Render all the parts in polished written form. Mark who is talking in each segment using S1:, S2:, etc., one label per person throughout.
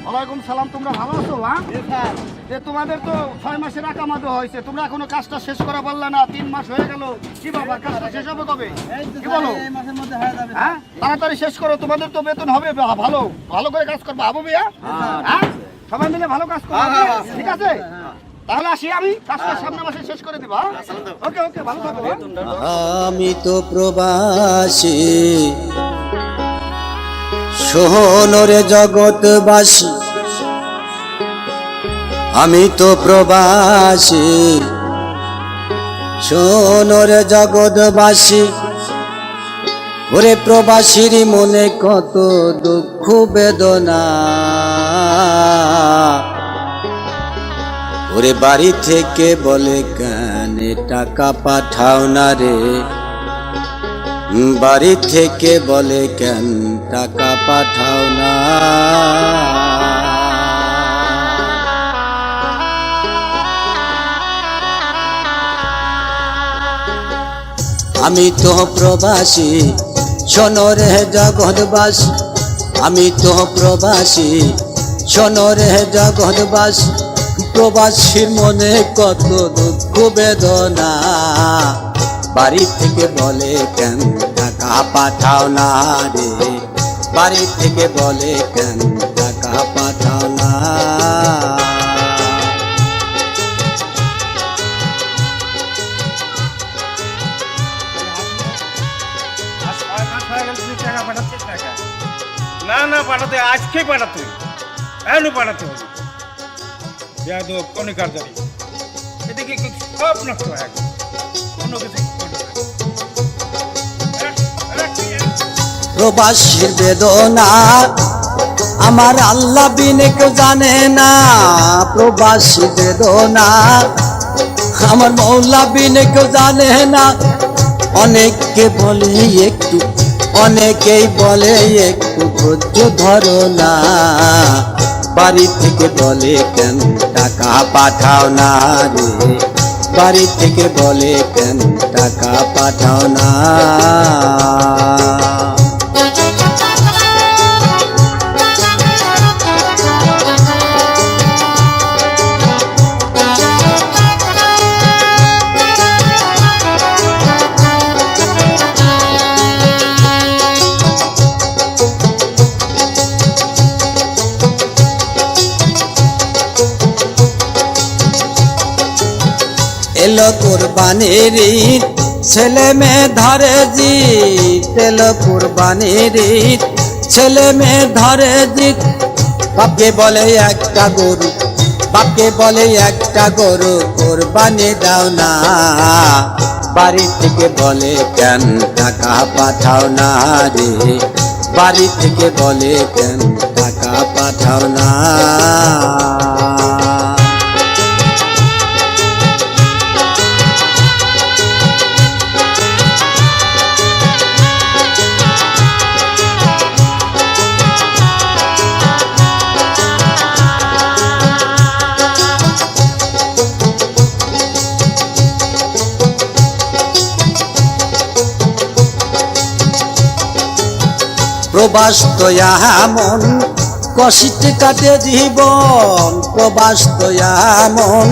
S1: ওয়ালাইকুম সালাম। তোমরা ভালো আছো? তোমাদের তো 6 মাসের আকামাতো হয়েছে, তোমরা এখনো কাজটা শেষ করা পারলে না। 3 মাস হয়ে গেল, কি বাবা কাজটা শেষ হবে কবে? কি বলো? হ্যাঁ, তাড়াতাড়ি শেষ করো, তোমাদের তো বেতন হবে। ভালো ভালো করে কাজ করবো আবু মিয়া। হ্যাঁ, সবাই মিলে ভালো কাজ করবো, ঠিক আছে? তাহলে আসি, আমি কাজটা সামনে মাসে শেষ করে দিব। ওকে ওকে, ভালো থাকো।
S2: আমি তো প্রবাসী, শোনরে জগৎবাসী, আমি তো প্রবাসী, শোনরে জগৎবাসী। ওরে প্রবাসীর মনে কত দুঃখ বেদনা, ওরে বাড়ি থেকে বলে কেন টাকা পাঠাও না রে, বাড়ি থেকে বলে কেন টাকা পাঠাও না। আমি তো প্রবাসী, শোনরে জগৎবাসী, আমি তো প্রবাসী, শোনরে জগৎবাসী। প্রবাসীর মনে কত দুঃখ বেদনা, বাড়ি থেকে বলে কেন টাকা পাঠাও না রে, বাড়ি থেকে বলে কেন টাকা পাঠাও না।
S3: না না, পাঠাতে আজকে পাঠাতে এখনো পাঠাতে হবে। কোন কারদারি এদিকে সব নষ্ট হয়ে গেছে, কোনো কিছু।
S2: প্রবাসীর বেদনা আমার আল্লাহ বিনে কেউ জানে না, প্রবাসী বেদনা আমার মৌলা বিনে কেউ জানে না। অনেকে বলে একটু, অনেকেই বলে একটু ধৈর্য ধরো না, বাড়ি থেকে বলে কেন টাকা পাঠাও না রে, বাড়ি থেকে বলে কেন টাকা পাঠাও না। এলো কুরবানির ঈদ, ছেলে মেয়ে ধরে জিত, এলো কুরবানির ঈদ, ছেলে মেয়ে ধরে জিত। বাপকে বলে একটা গরু, বাপকে বলে একটা গরু কুরবানি দাও না, বাড়ি থেকে বলে কেন টাকা পাঠাও না রে, বাড়ি থেকে বলে কেন টাকা পাঠাও না। প্রবাস তো এমন কষ্টে কাটে জীবন, প্রবাস তো এমন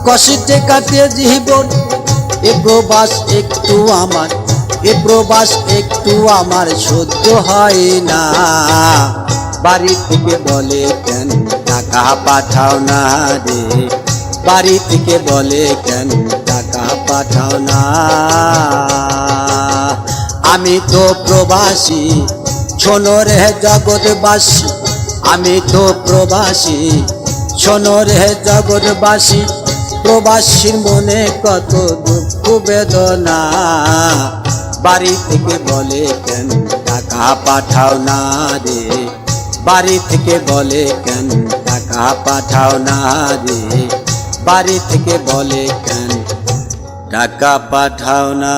S2: কষ্টে কাটে জীবন। এ প্রবাস একটু আমার, এ প্রবাস একটু আমার সহ্য হয় না, বাড়ি থেকে বলে কেন টাকা পাঠাও না রে, বাড়ি থেকে বলে কেন টাকা পাঠাও না। আমি তো প্রবাসী, শোনরে জগৎবাসী, আমি তো প্রবাসী, শোনরে জগৎবাসী। প্রবাসীর মনে কত দুঃখ বেদনা, বাড়ি থেকে বলে কেন টাকা পাঠাও না রে, বাড়ি থেকে বলে কেন টাকা পাঠাও না রে, বাড়ি থেকে বলে কেন টাকা পাঠাও না।